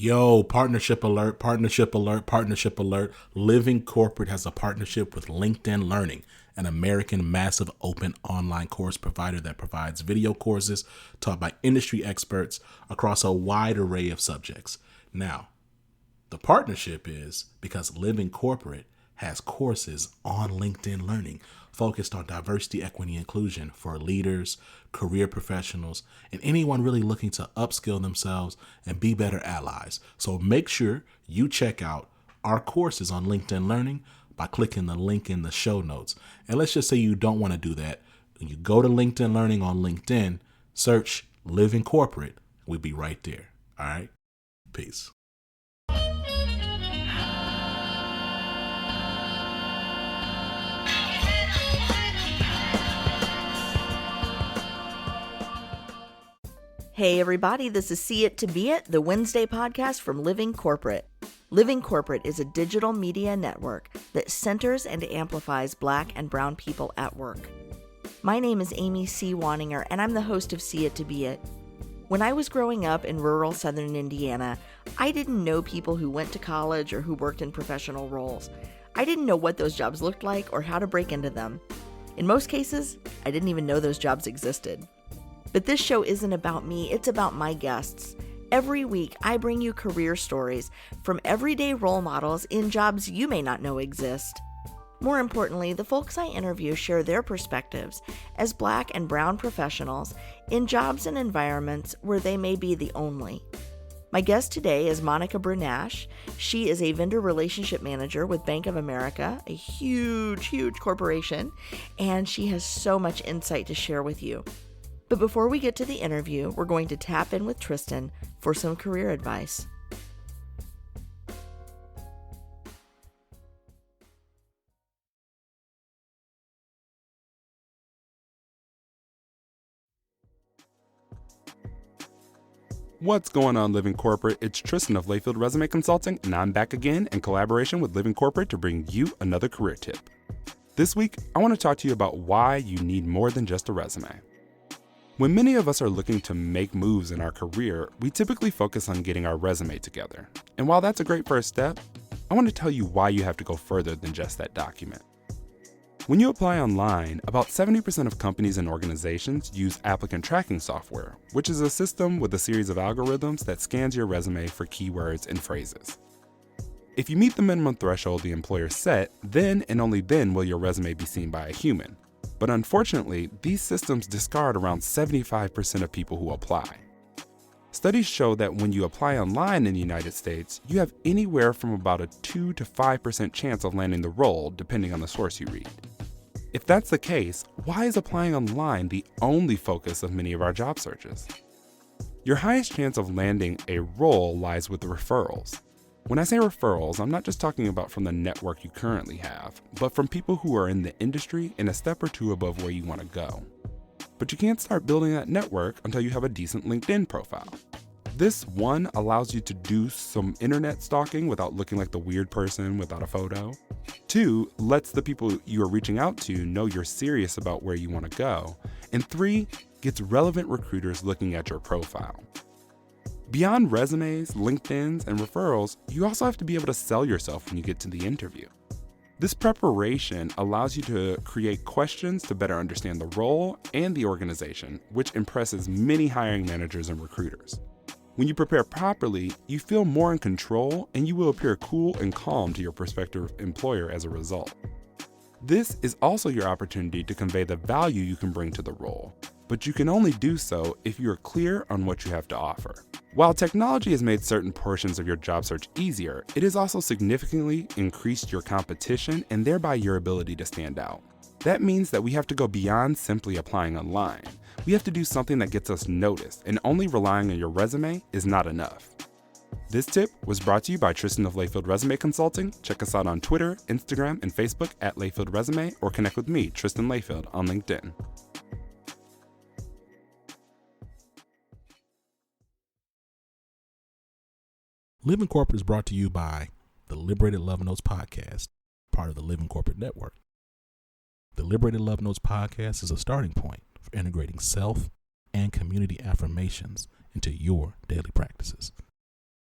Yo, partnership alert, partnership alert, partnership alert. Living Corporate has a partnership with LinkedIn Learning, an American massive open online course provider that provides video courses taught by industry experts across a wide array of subjects. Now, the partnership is because Living Corporate has courses on LinkedIn Learning focused on diversity, equity, inclusion for leaders, career professionals, and anyone really looking to upskill themselves and be better allies. So make sure you check out our courses on LinkedIn Learning by clicking the link in the show notes. And let's just say you don't want to do that. When you go to LinkedIn Learning on LinkedIn, search Living Corporate. We'll be right there. All right? Peace. Hey everybody, this is See It to Be It, the Wednesday podcast from Living Corporate. Living Corporate is a digital media network that centers and amplifies Black and Brown people at work. My name is Amy C. Waninger, and I'm the host of See It to Be It. When I was growing up in rural southern Indiana, I didn't know people who went to college or who worked in professional roles. I didn't know what those jobs looked like or how to break into them. In most cases, I didn't even know those jobs existed. But this show isn't about me, it's about my guests. Every week, I bring you career stories from everyday role models in jobs you may not know exist. More importantly, the folks I interview share their perspectives as Black and Brown professionals in jobs and environments where they may be the only. My guest today is Monica Brunache. She is a vendor relationship manager with Bank of America, a huge corporation, and she has so much insight to share with you. But before we get to the interview, we're going to tap in with Tristan for some career advice. What's going on, Living Corporate? It's Tristan of Layfield Resume Consulting, and I'm back again in collaboration with Living Corporate to bring you another career tip. This week, I want to talk to you about why you need more than just a resume. When many of us are looking to make moves in our career, we typically focus on getting our resume together. And while that's a great first step, I want to tell you why you have to go further than just that document. When you apply online, about 70% of companies and organizations use applicant tracking software, which is a system with a series of algorithms that scans your resume for keywords and phrases. If you meet the minimum threshold the employer set, then and only then will your resume be seen by a human. But unfortunately, these systems discard around 75% of people who apply. Studies show that when you apply online in the United States, you have anywhere from about a 2 to 5% chance of landing the role, depending on the source you read. If that's the case, why is applying online the only focus of many of our job searches? Your highest chance of landing a role lies with referrals. When I say referrals, I'm not just talking about from the network you currently have, but from people who are in the industry and a step or two above where you want to go. But you can't start building that network until you have a decent LinkedIn profile. This, one, allows you to do some internet stalking without looking like the weird person without a photo. Two, lets the people you are reaching out to know you're serious about where you want to go. And three, gets relevant recruiters looking at your profile. Beyond resumes, LinkedIns, and referrals, you also have to be able to sell yourself when you get to the interview. This preparation allows you to create questions to better understand the role and the organization, which impresses many hiring managers and recruiters. When you prepare properly, you feel more in control and you will appear cool and calm to your prospective employer as a result. This is also your opportunity to convey the value you can bring to the role, but you can only do so if you are clear on what you have to offer. While technology has made certain portions of your job search easier, it has also significantly increased your competition and thereby your ability to stand out. That means that we have to go beyond simply applying online. We have to do something that gets us noticed, and only relying on your resume is not enough. This tip was brought to you by Tristan of Layfield Resume Consulting. Check us out on Twitter, Instagram, and Facebook at Layfield Resume, or connect with me, Tristan Layfield, on LinkedIn. Living Corporate is brought to you by the Liberated Love Notes podcast, part of the Living Corporate Network. The Liberated Love Notes podcast is a starting point for integrating self and community affirmations into your daily practices.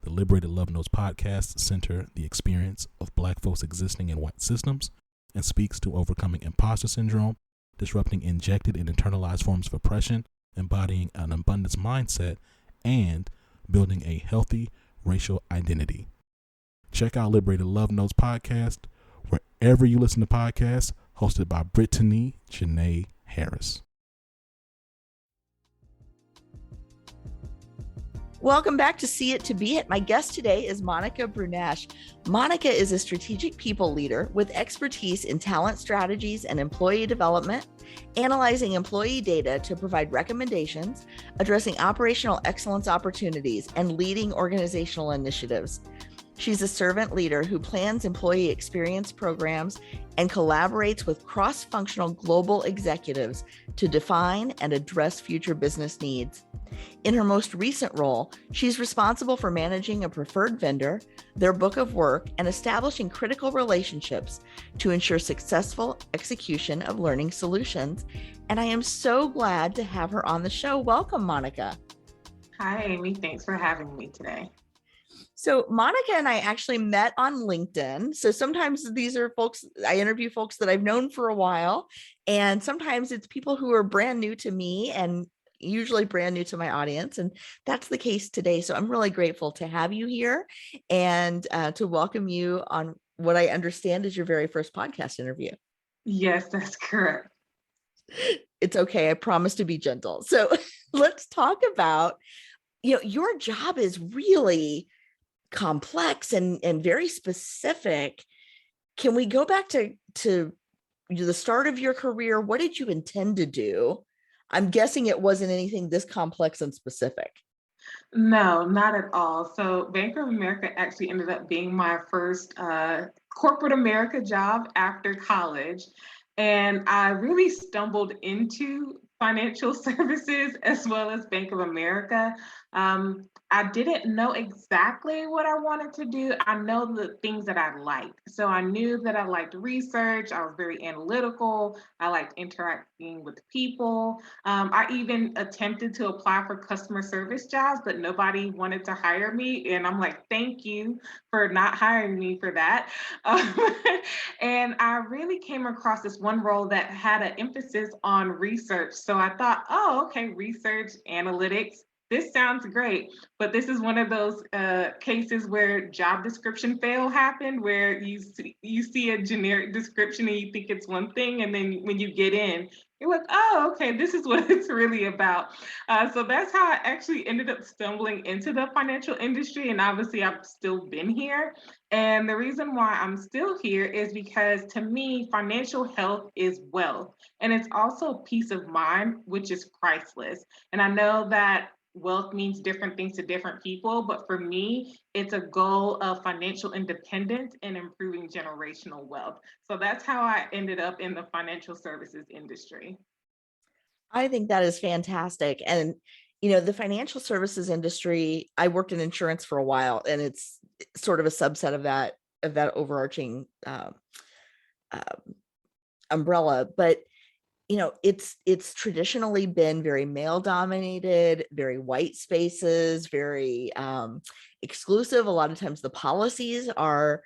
The Liberated Love Notes podcast center the experience of Black folks existing in white systems and speaks to overcoming imposter syndrome, disrupting injected and internalized forms of oppression, embodying an abundance mindset, and building a healthy racial identity. Check out Liberated Love Notes podcast wherever you listen to podcasts, hosted by Brittany Janae Harris. Welcome back to See It to Be It. My guest today is Monica Brunache. Monica is a strategic people leader with expertise in talent strategies and employee development, analyzing employee data to provide recommendations, addressing operational excellence opportunities, and leading organizational initiatives. She's a servant leader who plans employee experience programs and collaborates with cross-functional global executives to define and address future business needs. In her most recent role, she's responsible for managing a preferred vendor, their book of work, and establishing critical relationships to ensure successful execution of learning solutions. And I am so glad to have her on the show. Welcome, Monica. Hi, Amy. Thanks for having me today. So Monica and I actually met on LinkedIn. So sometimes these are folks, I interview folks that I've known for a while, and sometimes it's people who are brand new to me and usually brand new to my audience. And that's the case today. So I'm really grateful to have you here and to welcome you on what I understand is your very first podcast interview. Yes, that's correct. It's okay. I promise to be gentle. So let's talk about, your job is really complex and very specific. Can we go back to the start of your career? What did you intend to do? I'm guessing it wasn't anything this complex and specific. No, not at all. So Bank of America actually ended up being my first corporate America job after college. And I really stumbled into financial services as well as Bank of America. I didn't know exactly what I wanted to do. I know the things that I liked. So I knew that I liked research. I was very analytical. I liked interacting with people. I even attempted to apply for customer service jobs, but nobody wanted to hire me. And I'm like, thank you for not hiring me for that. And I really came across this one role that had an emphasis on research. So I thought, oh, okay, research, analytics. This sounds great, but this is one of those cases where job description fail happened, where you see a generic description and you think it's one thing, and then when you get in, you're like, oh, okay, this is what it's really about. So that's how I actually ended up stumbling into the financial industry, and obviously I've still been here. And the reason why I'm still here is because, to me, financial health is wealth, and it's also peace of mind, which is priceless. And I know that wealth means different things to different people, but for me, it's a goal of financial independence and improving generational wealth. So that's how I ended up in the financial services industry. I think that is fantastic. And, the financial services industry, I worked in insurance for a while, and it's sort of a subset of that overarching umbrella. But it's traditionally been very male dominated, very white spaces, very exclusive. A lot of times the policies are,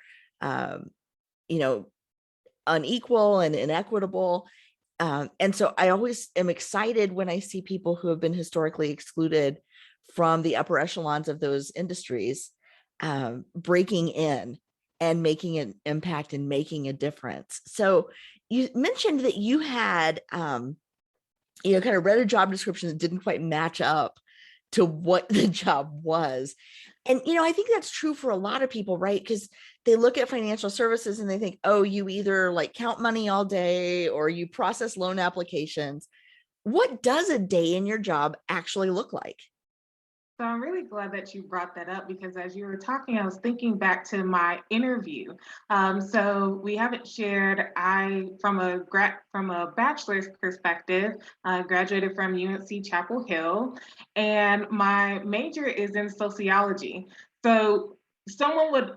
unequal and inequitable. And so I always am excited when I see people who have been historically excluded from the upper echelons of those industries breaking in and making an impact and making a difference. So you mentioned that you had, kind of read a job description that didn't quite match up to what the job was. And, I think that's true for a lot of people, right? Because they look at financial services and they think, oh, you either like count money all day or you process loan applications. What does a day in your job actually look like? So I'm really glad that you brought that up, because as you were talking, I was thinking back to my interview. So we haven't shared. From a bachelor's perspective, graduated from UNC Chapel Hill, and my major is in sociology. So someone would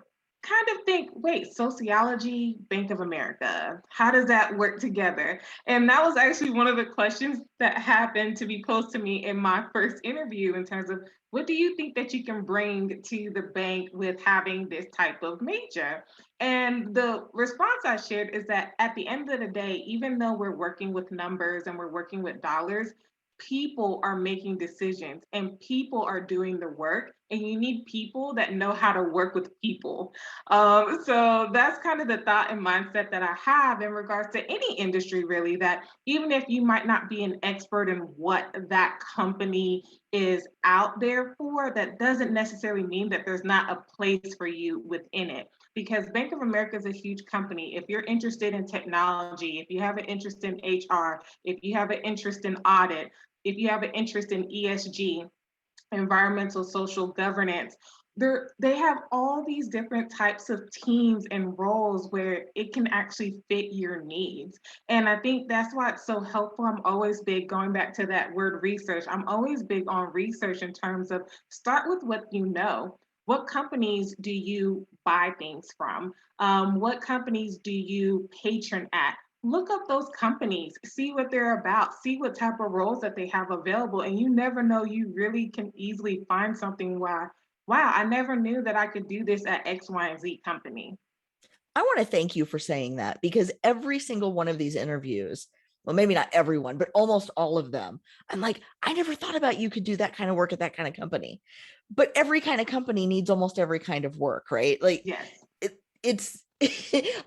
kind of think, wait, sociology, Bank of America, how does that work together? And that was actually one of the questions that happened to be posed to me in my first interview in terms of what do you think that you can bring to the bank with having this type of major? And the response I shared is that at the end of the day, even though we're working with numbers and we're working with dollars, people are making decisions and people are doing the work, and you need people that know how to work with people. So that's kind of the thought and mindset that I have in regards to any industry, really, that even if you might not be an expert in what that company is out there for, that doesn't necessarily mean that there's not a place for you within it. Because Bank of America is a huge company. If you're interested in technology, if you have an interest in HR, if you have an interest in audit, if you have an interest in ESG, environmental social governance, they have all these different types of teams and roles where it can actually fit your needs. And I think that's why it's so helpful. I'm always big, going back to that word research, I'm always big on research in terms of start with what you know. What companies do you buy things from? What companies do you patron at? Look up those companies, see what they're about, see what type of roles that they have available. And you never know, you really can easily find something where, wow, I never knew that I could do this at X, Y, and Z company. I want to thank you for saying that, because every single one of these interviews, well, maybe not everyone, but almost all of them, I'm like, I never thought about you could do that kind of work at that kind of company. But every kind of company needs almost every kind of work, right? Like Yes. it's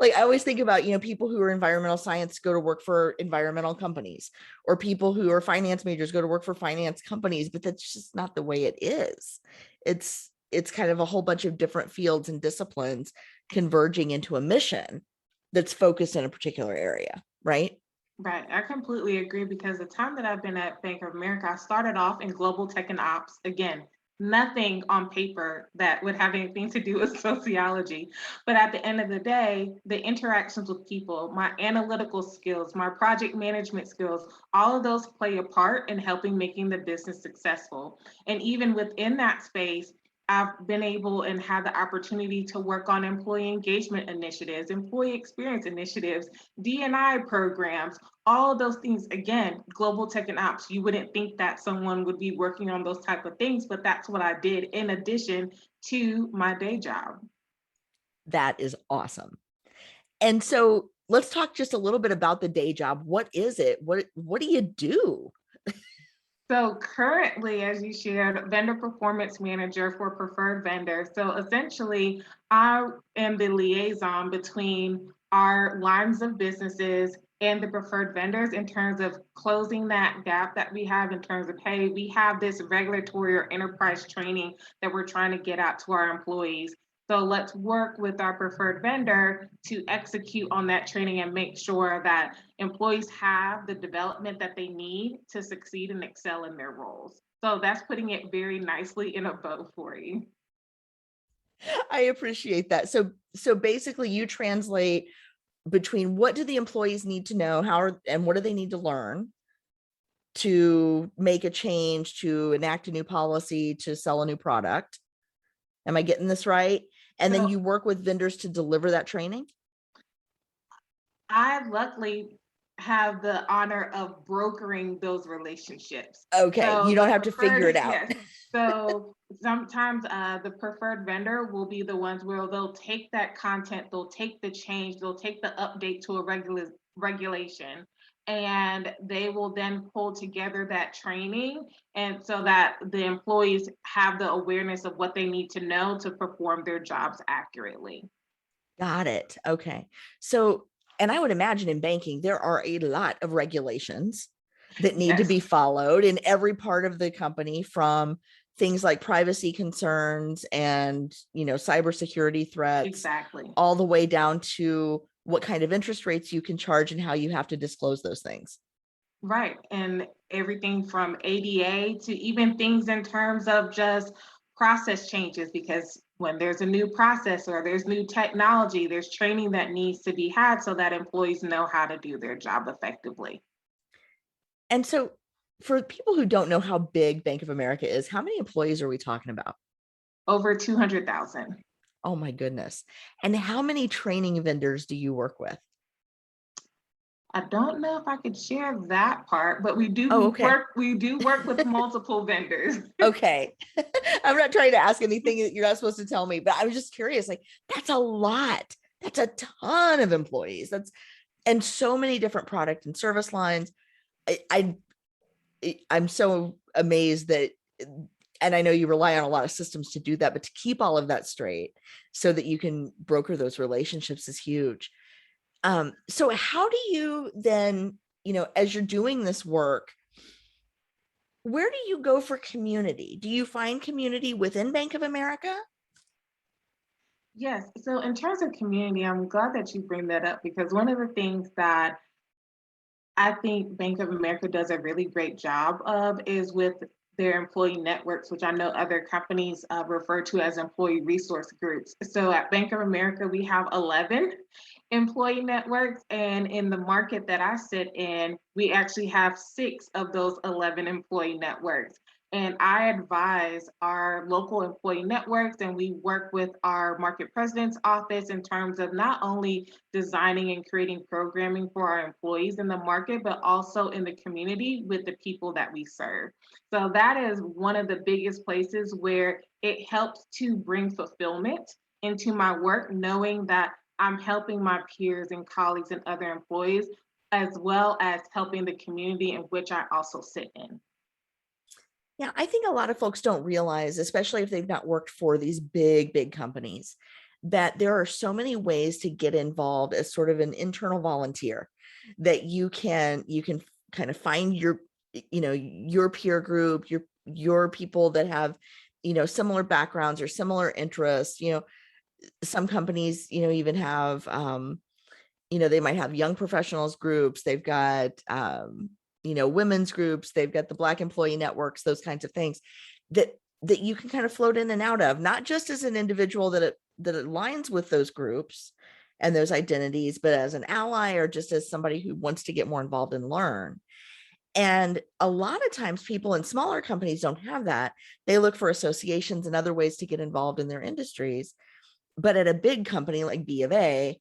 like I always think about, people who are environmental science go to work for environmental companies, or people who are finance majors go to work for finance companies, but that's just not the way it is. It's kind of a whole bunch of different fields and disciplines converging into a mission that's focused in a particular area, right? Right. I completely agree, because the time that I've been at Bank of America, I started off in global tech and ops. Again, nothing on paper that would have anything to do with sociology. But at the end of the day, the interactions with people, my analytical skills, my project management skills, all of those play a part in helping making the business successful. And even within that space, I've been able and had the opportunity to work on employee engagement initiatives, employee experience initiatives, D&I programs, all of those things. Again, global tech and ops, you wouldn't think that someone would be working on those type of things, but that's what I did in addition to my day job. That is awesome. And so let's talk just a little bit about the day job. What is it? What do you do? So currently, as you shared, vendor performance manager for preferred vendors. So essentially, I am the liaison between our lines of businesses and the preferred vendors in terms of closing that gap that we have in terms of, hey, we have this regulatory or enterprise training that we're trying to get out to our employees. So let's work with our preferred vendor to execute on that training and make sure that employees have the development that they need to succeed and excel in their roles. So that's putting it very nicely in a bow for you. I appreciate that. So basically you translate between what do the employees need to know, and what do they need to learn to make a change, to enact a new policy, to sell a new product. Am I getting this right? And then you work with vendors to deliver that training? I luckily have the honor of brokering those relationships. Okay, So you don't have to figure it out. Yes. So sometimes the preferred vendor will be the ones where they'll take that content, they'll take the change, they'll take the update to a regulation, and they will then pull together that training, and so that the employees have the awareness of what they need to know to perform their jobs accurately. Got it. Okay. So, and I would imagine in banking, there are a lot of regulations that need to Yes. be followed in every part of the company, from things like privacy concerns and, cybersecurity threats, Exactly. all the way down to what kind of interest rates you can charge and how you have to disclose those things. Right. And everything from ADA to even things in terms of just process changes, because when there's a new process or there's new technology, there's training that needs to be had so that employees know how to do their job effectively. And so for people who don't know how big Bank of America is, how many employees are we talking about? Over 200,000. Oh my goodness. And how many training vendors do you work with? I don't know if I could share that part, but we do Oh, okay. work with multiple vendors. Okay. I'm not trying to ask anything that you're not supposed to tell me, but I was just curious, like that's a lot. That's a ton of employees. That's and so many different product and service lines. I'm so amazed that, and I know you rely on a lot of systems to do that, but to keep all of that straight so that you can broker those relationships is huge. So how do you then, as you're doing this work, where do you go for community? Do you find community within Bank of America? Yes. So in terms of community, I'm glad that you bring that up because one of the things that I think Bank of America does a really great job of is with their employee networks, which I know other companies refer to as employee resource groups. So at Bank of America, we have 11 employee networks. And in the market that I sit in, we actually have 6 of those 11 employee networks. And I advise our local employee networks, and we work with our market president's office in terms of not only designing and creating programming for our employees in the market, but also in the community with the people that we serve. So that is one of the biggest places where it helps to bring fulfillment into my work, knowing that I'm helping my peers and colleagues and other employees, as well as helping the community in which I also sit in. Yeah, I think a lot of folks don't realize, especially if they've not worked for these big, big companies, that there are so many ways to get involved as sort of an internal volunteer that you can kind of find your peer group, your people that have, similar backgrounds or similar interests. Some companies, even have they might have young professionals groups, they've got women's groups, they've got the Black employee networks, those kinds of things that you can kind of float in and out of, not just as an individual that aligns with those groups and those identities, but as an ally or just as somebody who wants to get more involved and learn. And a lot of times people in smaller companies don't have that. They look for associations and other ways to get involved in their industries. But at a big company like B of A,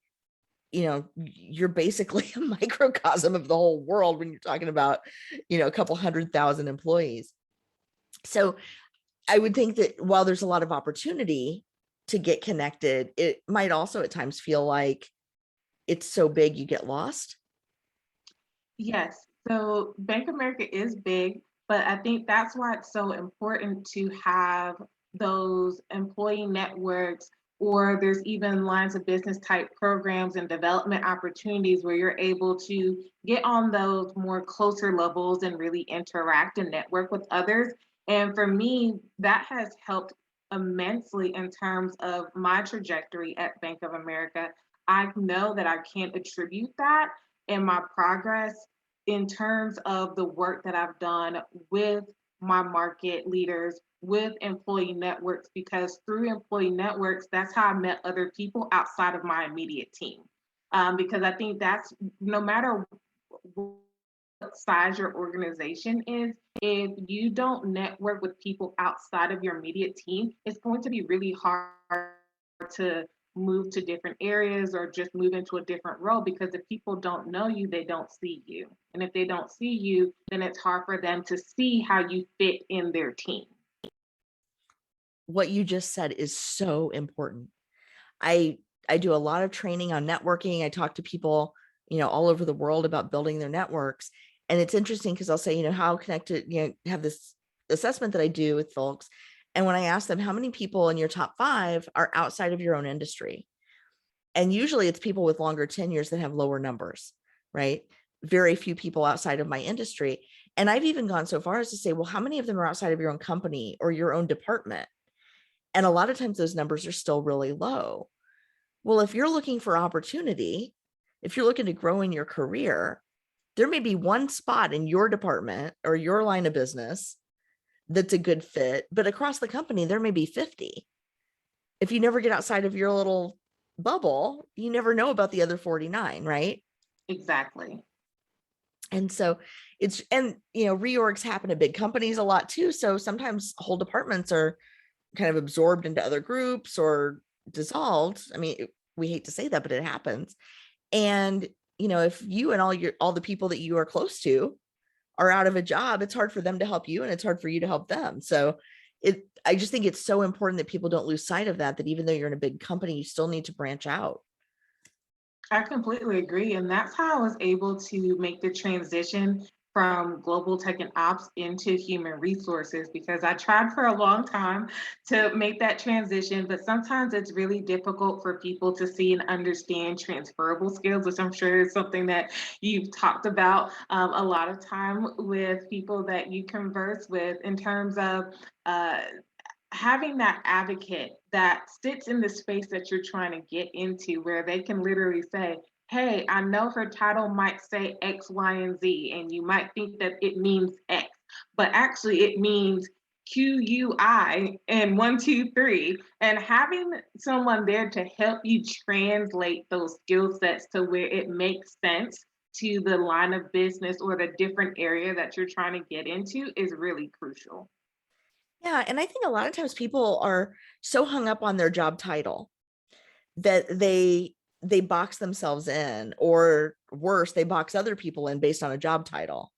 you're basically a microcosm of the whole world when you're talking about, a couple 100,000 employees. So I would think that while there's a lot of opportunity to get connected, it might also at times feel like it's so big you get lost. Yes. So Bank of America is big, but I think that's why it's so important to have those employee networks, or there's even lines of business type programs and development opportunities where you're able to get on those more closer levels and really interact and network with others. And for me, that has helped immensely in terms of my trajectory at Bank of America. I know that I can't attribute that in my progress in terms of the work that I've done with my market leaders, with employee networks, because through employee networks, that's how I met other people outside of my immediate team. Because I think that's no matter what size your organization is, if you don't network with people outside of your immediate team, it's going to be really hard to move to different areas or just move into a different role, because if people don't know you, they don't see you. And if they don't see you, then it's hard for them to see how you fit in their team. What you just said is so important. I do a lot of training on networking. I talk to people, all over the world about building their networks. And it's interesting because I'll say, how connected, have this assessment that I do with folks. And when I ask them, how many people in your top 5 are outside of your own industry? And usually it's people with longer tenures that have lower numbers, right? Very few people outside of my industry. And I've even gone so far as to say, well, how many of them are outside of your own company or your own department? And a lot of times those numbers are still really low. Well, if you're looking for opportunity, if you're looking to grow in your career, there may be one spot in your department or your line of business that's a good fit, but across the company, there may be 50. If you never get outside of your little bubble, you never know about the other 49, right? Exactly. And so reorgs happen at big companies a lot too. So sometimes whole departments are kind of absorbed into other groups, or dissolved. I mean, we hate to say that, but it happens. And, if you and all the people that you are close to are out of a job, it's hard for them to help you and it's hard for you to help them. So I just think it's so important that people don't lose sight of that even though you're in a big company, you still need to branch out. I completely agree. And that's how I was able to make the transition from global tech and ops into human resources, because I tried for a long time to make that transition, but sometimes it's really difficult for people to see and understand transferable skills, which I'm sure is something that you've talked about a lot of time with people that you converse with in terms of having that advocate that sits in the space that you're trying to get into, where they can literally say, hey, I know her title might say X, Y, and Z, and you might think that it means X, but actually it means QUI and 1, 2, 3. And having someone there to help you translate those skill sets to where it makes sense to the line of business or the different area that you're trying to get into is really crucial. Yeah. And I think a lot of times people are so hung up on their job title that they box themselves in, or worse, they box other people in based on a job title.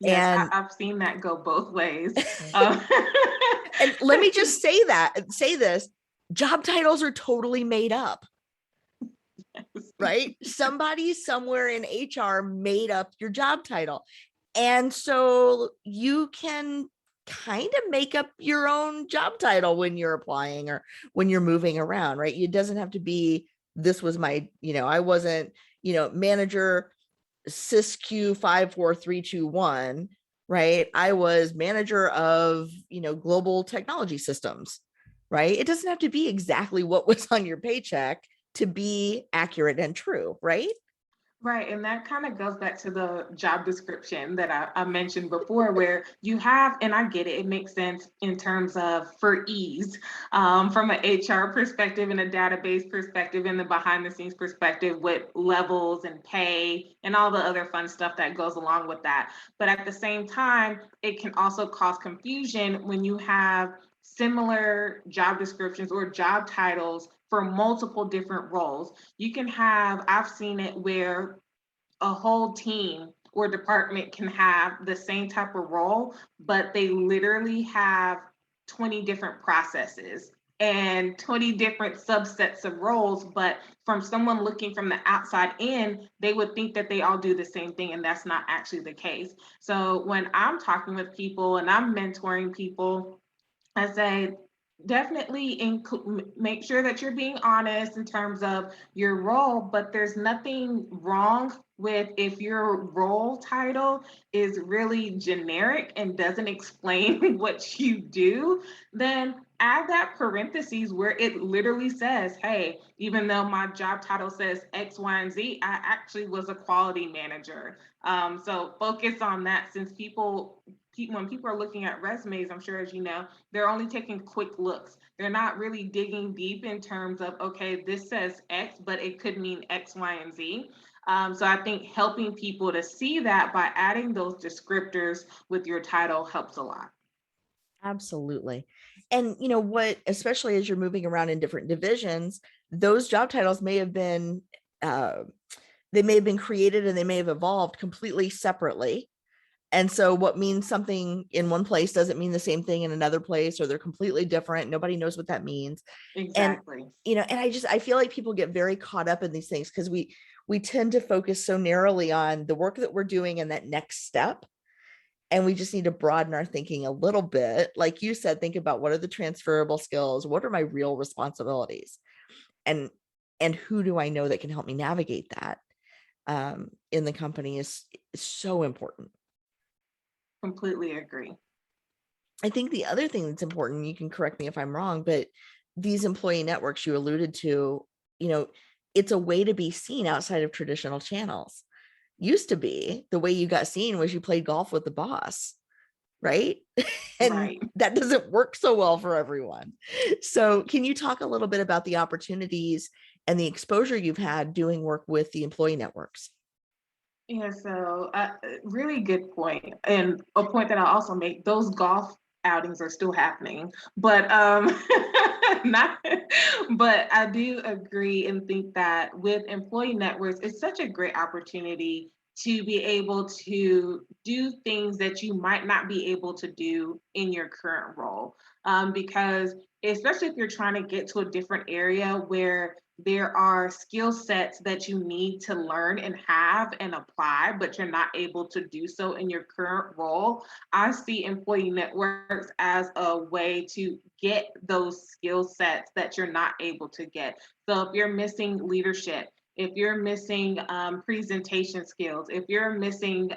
Yes, And I've seen that go both ways. and let me just say this, job titles are totally made up. Right? Somebody somewhere in HR made up your job title. And so you can kind of make up your own job title when you're applying or when you're moving around, right? It doesn't have to be, this was my, I wasn't, manager SysQ 54321, right? I was manager of, global technology systems, right? It doesn't have to be exactly what was on your paycheck to be accurate and true, right? Right, and that kind of goes back to the job description that I mentioned before, where you have, and I get it, it makes sense in terms of for ease, from an HR perspective and a database perspective and the behind the scenes perspective with levels and pay and all the other fun stuff that goes along with that. But at the same time, it can also cause confusion when you have similar job descriptions or job titles for multiple different roles. You can have, I've seen it where a whole team or department can have the same type of role, but they literally have 20 different processes and 20 different subsets of roles. But from someone looking from the outside in, they would think that they all do the same thing, and that's not actually the case. So when I'm talking with people and I'm mentoring people, I say, definitely make sure that you're being honest in terms of your role, but there's nothing wrong with if your role title is really generic and doesn't explain what you do, then add that parentheses where it literally says, hey, even though my job title says X, Y, and Z, I actually was a quality manager. So focus on that, since when people are looking at resumes, I'm sure, as you know, they're only taking quick looks. They're not really digging deep in terms of, okay, this says X, but it could mean X, Y, and Z. So I think helping people to see that by adding those descriptors with your title helps a lot. Absolutely. And what, especially as you're moving around in different divisions, those job titles may have been, they may have been created and they may have evolved completely separately. And so what means something in one place doesn't mean the same thing in another place, or they're completely different. Nobody knows what that means. Exactly. And I feel like people get very caught up in these things because we tend to focus so narrowly on the work that we're doing and that next step. And we just need to broaden our thinking a little bit. Like you said, think about, what are the transferable skills? What are my real responsibilities? And who do I know that can help me navigate that in the company is so important. Completely agree. I think the other thing that's important, you can correct me if I'm wrong, but these employee networks you alluded to, it's a way to be seen outside of traditional channels. Used to be, the way you got seen was you played golf with the boss, right? And right. That doesn't work so well for everyone. So can you talk a little bit about the opportunities and the exposure you've had doing work with the employee networks? Yeah, so really good point. And a point that I also make, those golf outings are still happening. But Not, but I do agree and think that with employee networks, it's such a great opportunity to be able to do things that you might not be able to do in your current role. Because especially if you're trying to get to a different area where there are skill sets that you need to learn and have and apply, but you're not able to do so in your current role, I see employee networks as a way to get those skill sets that you're not able to get. So if you're missing leadership, if you're missing presentation skills, if you're missing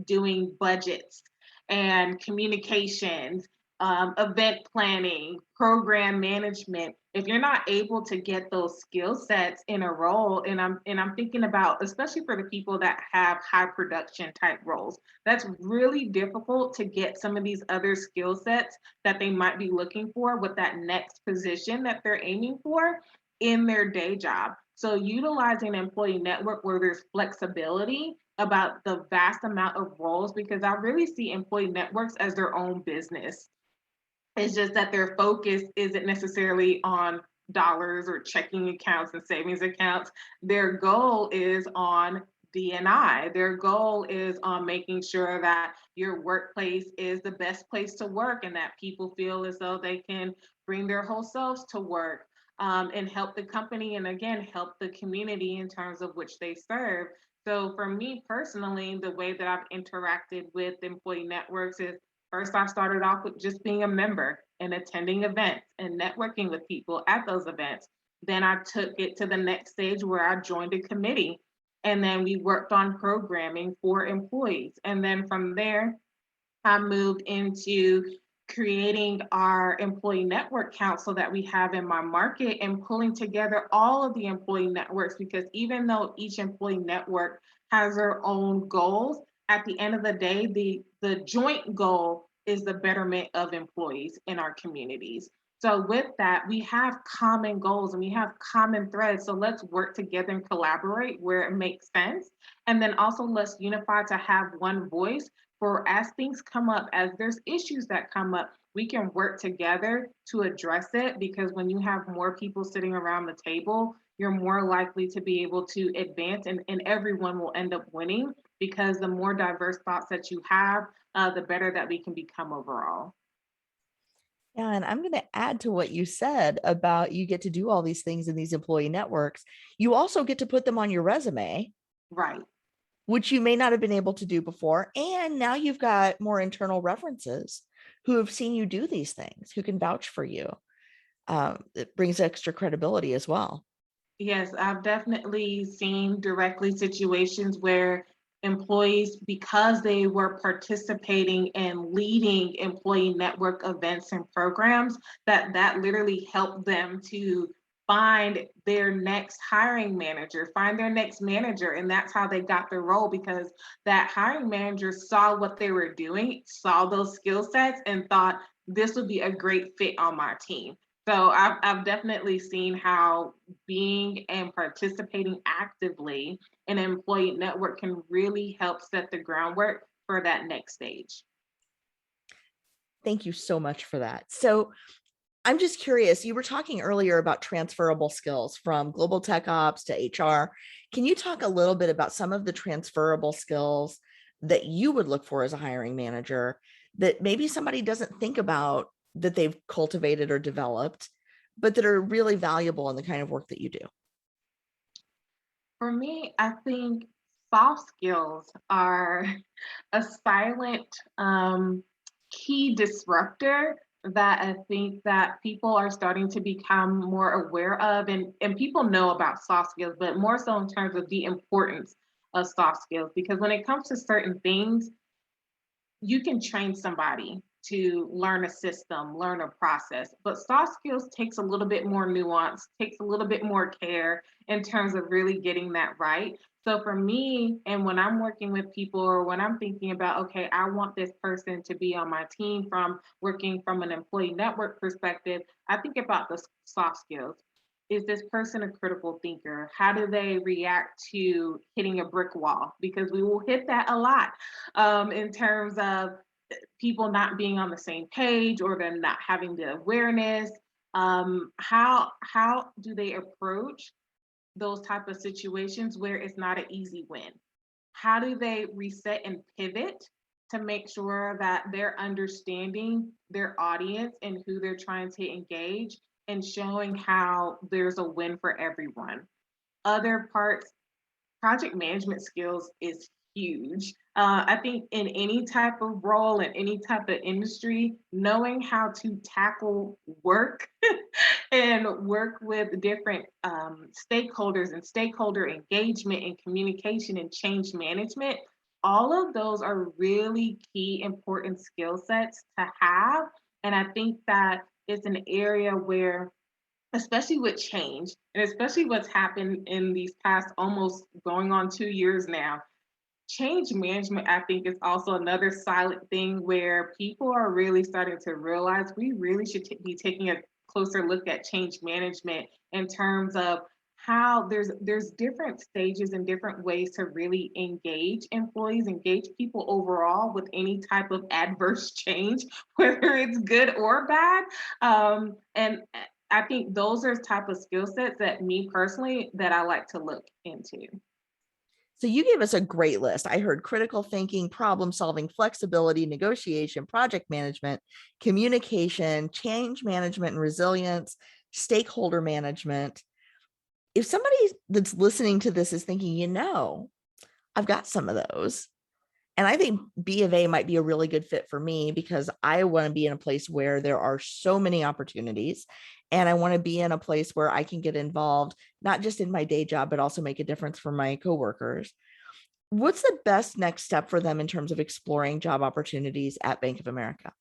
doing budgets and communications, event planning, program management, if you're not able to get those skill sets in a role, and I'm thinking about especially for the people that have high production type roles, that's really difficult to get some of these other skill sets that they might be looking for with that next position that they're aiming for in their day job. So utilizing an employee network where there's flexibility about the vast amount of roles, because I really see employee networks as their own business. It's just that their focus isn't necessarily on dollars or checking accounts and savings accounts. Their goal is on D&I. Their goal is on making sure that your workplace is the best place to work and that people feel as though they can bring their whole selves to work, and help the company and again, help the community in terms of which they serve. So for me personally, the way that I've interacted with employee networks is first, I started off with just being a member and attending events and networking with people at those events. Then I took it to the next stage where I joined a committee and then we worked on programming for employees. And then from there, I moved into creating our employee network council that we have in my market and pulling together all of the employee networks, because even though each employee network has their own goals, at the end of the day, the joint goal is the betterment of employees in our communities. So with that, we have common goals and we have common threads. So let's work together and collaborate where it makes sense. And then also let's unify to have one voice for as things come up, as there's issues that come up, we can work together to address it, because when you have more people sitting around the table, you're more likely to be able to advance, and everyone will end up winning, because the more diverse thoughts that you have, the better that we can become overall. Yeah, and I'm going to add to what you said about you get to do all these things in these employee networks. You also get to put them on your resume, Right. which you may not have been able to do before. And now you've got more internal references who have seen you do these things, who can vouch for you. It brings extra credibility as well. Yes, I've definitely seen directly situations where employees, because they were participating and leading employee network events and programs, that literally helped them to find their next hiring manager, find their next manager. And that's how they got their role, because that hiring manager saw what they were doing, saw those skill sets, and thought this would be a great fit on my team. So I've definitely seen how being and participating actively in an employee network can really help set the groundwork for that next stage. Thank you so much for that. So I'm just curious, you were talking earlier about transferable skills from global tech ops to HR. Can you talk a little bit about some of the transferable skills that you would look for as a hiring manager that maybe somebody doesn't think about that they've cultivated or developed, but that are really valuable in the kind of work that you do? For me, I think soft skills are a silent key disruptor that I think that people are starting to become more aware of, and people know about soft skills, but more so in terms of the importance of soft skills. Because when it comes to certain things, you can train somebody to learn a system, learn a process, but soft skills takes a little bit more nuance, takes a little bit more care in terms of really getting that right. So for me, and when I'm working with people or when I'm thinking about, okay, I want this person to be on my team from working from an employee network perspective, I think about the soft skills. Is this person a critical thinker? How do they react to hitting a brick wall? Because we will hit that a lot, in terms of people not being on the same page or them not having the awareness. How do they approach those type of situations where it's not an easy win? How do they reset and pivot to make sure that they're understanding their audience and who they're trying to engage and showing how there's a win for everyone? Other parts, project management skills is huge. I think in any type of role, in any type of industry, knowing how to tackle work and work with different stakeholders and stakeholder engagement and communication and change management, all of those are really key important skill sets to have. And I think that it's an area where, especially with change and especially what's happened in these past almost going on 2 years now, change management, I think, is also another silent thing where people are really starting to realize we really should be taking a closer look at change management in terms of how there's different stages and different ways to really engage employees, engage people overall with any type of adverse change, whether it's good or bad. And I think those are type of skill sets that me personally that I like to look into. So you gave us a great list. I heard critical thinking, problem solving, flexibility, negotiation, project management, communication, change management and resilience, stakeholder management. If somebody that's listening to this is thinking, I've got some of those, and I think B of A might be a really good fit for me because I want to be in a place where there are so many opportunities, and I want to be in a place where I can get involved, not just in my day job, but also make a difference for my coworkers. What's the best next step for them in terms of exploring job opportunities at Bank of America?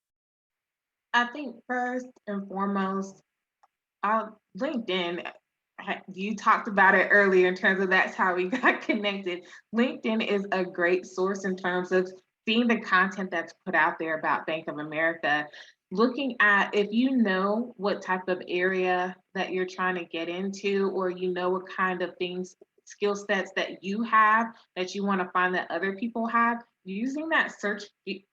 I think first and foremost, LinkedIn, you talked about it earlier in terms of that's how we got connected. LinkedIn is a great source in terms of seeing the content that's put out there about Bank of America. Looking at if you know what type of area that you're trying to get into, or you know what kind of things, skill sets that you have that you want to find that other people have, using that search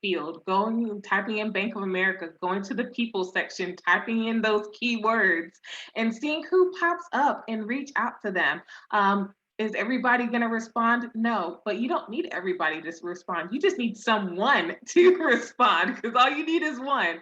field, going, typing in Bank of America, going to the people section, typing in those keywords and seeing who pops up and reach out to them. Is everybody going to respond? No, but you don't need everybody to respond. You just need someone to respond, because all you need is one.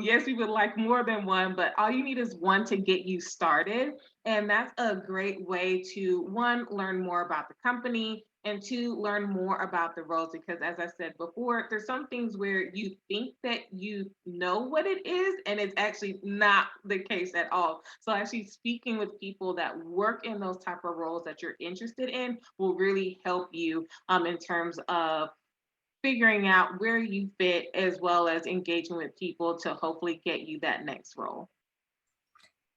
Yes, we would like more than one, but all you need is one to get you started. And that's a great way to, one, learn more about the company, and two, learn more about the roles. Because as I said before, there's some things where you think that you know what it is, and it's actually not the case at all. So actually speaking with people that work in those type of roles that you're interested in will really help you in terms of figuring out where you fit, as well as engaging with people to hopefully get you that next role.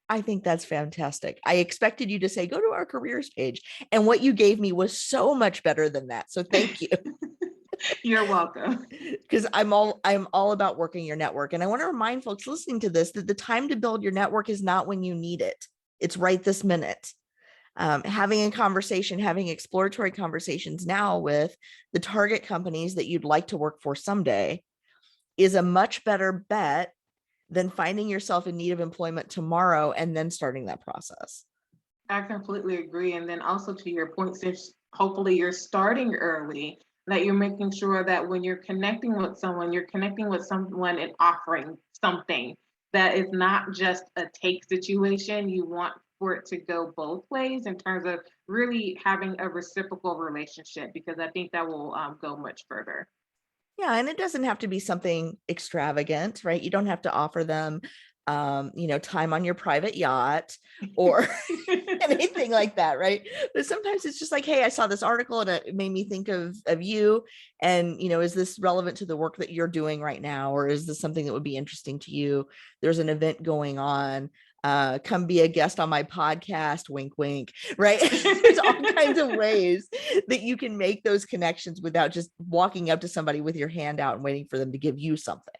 I think that's fantastic. I expected you to say, go to our careers page. And what you gave me was so much better than that. So thank you. You're welcome. Because I'm all about working your network. And I want to remind folks listening to this that the time to build your network is not when you need it. It's right this minute. Having a conversation, having exploratory conversations now with the target companies that you'd like to work for someday is a much better bet than finding yourself in need of employment tomorrow and then starting that process. I completely agree. And then also to your point, since hopefully you're starting early, that you're making sure that when you're connecting with someone, you're connecting with someone and offering something that is not just a take situation. You want for it to go both ways in terms of really having a reciprocal relationship, because I think that will go much further. Yeah, and it doesn't have to be something extravagant, right? You don't have to offer them, time on your private yacht or anything like that, right? But sometimes it's just like, hey, I saw this article and it made me think of you. And, is this relevant to the work that you're doing right now? Or is this something that would be interesting to you? There's an event going on. Come be a guest on my podcast, wink, wink, right? There's all kinds of ways that you can make those connections without just walking up to somebody with your hand out and waiting for them to give you something.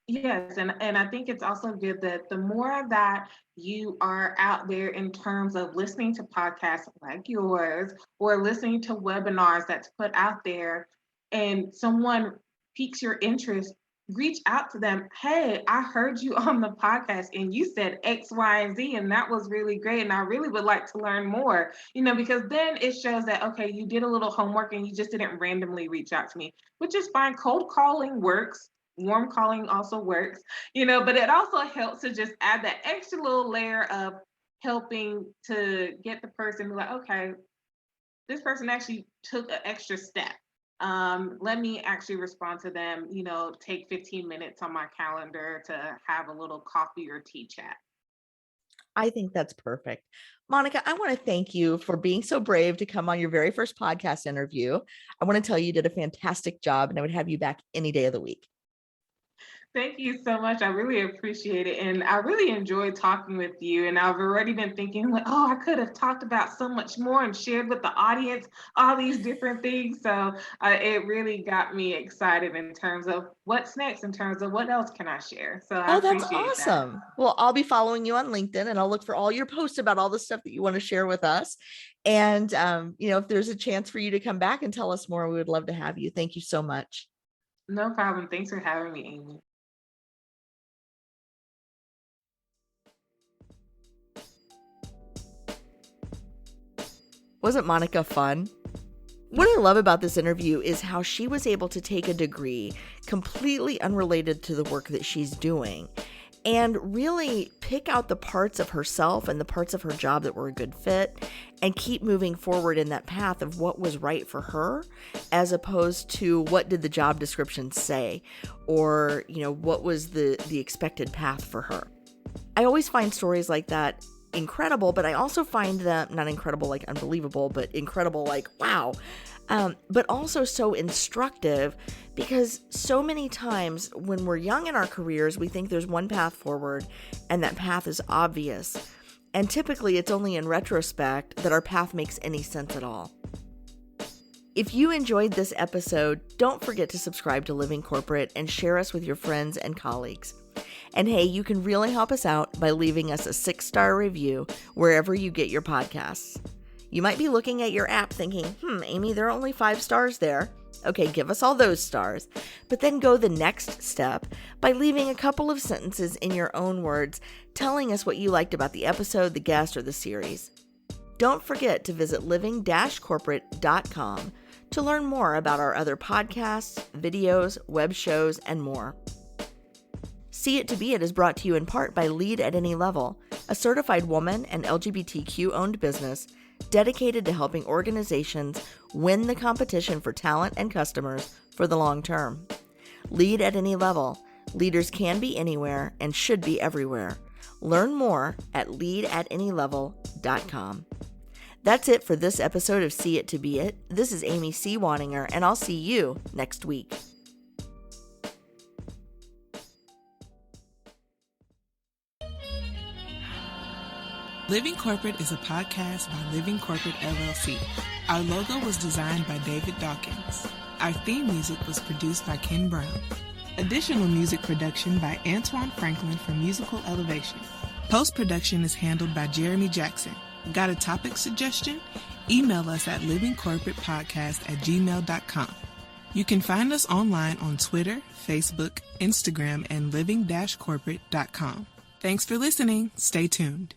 Yes, and I think it's also good that the more that you are out there in terms of listening to podcasts like yours or listening to webinars that's put out there, and someone piques your interest, reach out to them. Hey, I heard you on the podcast and you said X, Y, and Z, and that was really great. And I really would like to learn more, because then it shows that, okay, you did a little homework and you just didn't randomly reach out to me, which is fine. Cold calling works. Warm calling also works, but it also helps to just add that extra little layer of helping to get the person like, okay, this person actually took an extra step. Let me actually respond to them, take 15 minutes on my calendar to have a little coffee or tea chat. I think that's perfect. Monica, I want to thank you for being so brave to come on your very first podcast interview. I want to tell you did a fantastic job, and I would have you back any day of the week. Thank you so much. I really appreciate it. And I really enjoyed talking with you. And I've already been thinking like, I could have talked about so much more and shared with the audience all these different things. So it really got me excited in terms of what's next, in terms of what else can I share. So I that's appreciate awesome. That. Well, I'll be following you on LinkedIn, and I'll look for all your posts about all the stuff that you want to share with us. And, if there's a chance for you to come back and tell us more, we would love to have you. Thank you so much. No problem. Thanks for having me, Amy. Wasn't Monica fun? What I love about this interview is how she was able to take a degree completely unrelated to the work that she's doing and really pick out the parts of herself and the parts of her job that were a good fit and keep moving forward in that path of what was right for her, as opposed to what did the job description say, or, what was the expected path for her. I always find stories like that incredible, but I also find them not incredible like unbelievable, but incredible like wow, but also so instructive, because so many times when we're young in our careers, we think there's one path forward and that path is obvious, and typically it's only in retrospect that our path makes any sense at all. If you enjoyed this episode, don't forget to subscribe to Living Corporate and share us with your friends and colleagues. And hey, you can really help us out by leaving us a 6-star review wherever you get your podcasts. You might be looking at your app thinking, Amy, there are only 5 stars there. Okay, give us all those stars. But then go the next step by leaving a couple of sentences in your own words telling us what you liked about the episode, the guest, or the series. Don't forget to visit living-corporate.com to learn more about our other podcasts, videos, web shows, and more. See It to Be It is brought to you in part by Lead at Any Level, a certified woman and LGBTQ-owned business dedicated to helping organizations win the competition for talent and customers for the long term. Lead at Any Level. Leaders can be anywhere and should be everywhere. Learn more at leadatanylevel.com. That's it for this episode of See It to Be It. This is Amy C. Waninger, and I'll see you next week. Living Corporate is a podcast by Living Corporate LLC. Our logo was designed by David Dawkins. Our theme music was produced by Ken Brown. Additional music production by Antoine Franklin for Musical Elevation. Post-production is handled by Jeremy Jackson. Got a topic suggestion? Email us at livingcorporatepodcast@gmail.com. You can find us online on Twitter, Facebook, Instagram, and living-corporate.com. Thanks for listening. Stay tuned.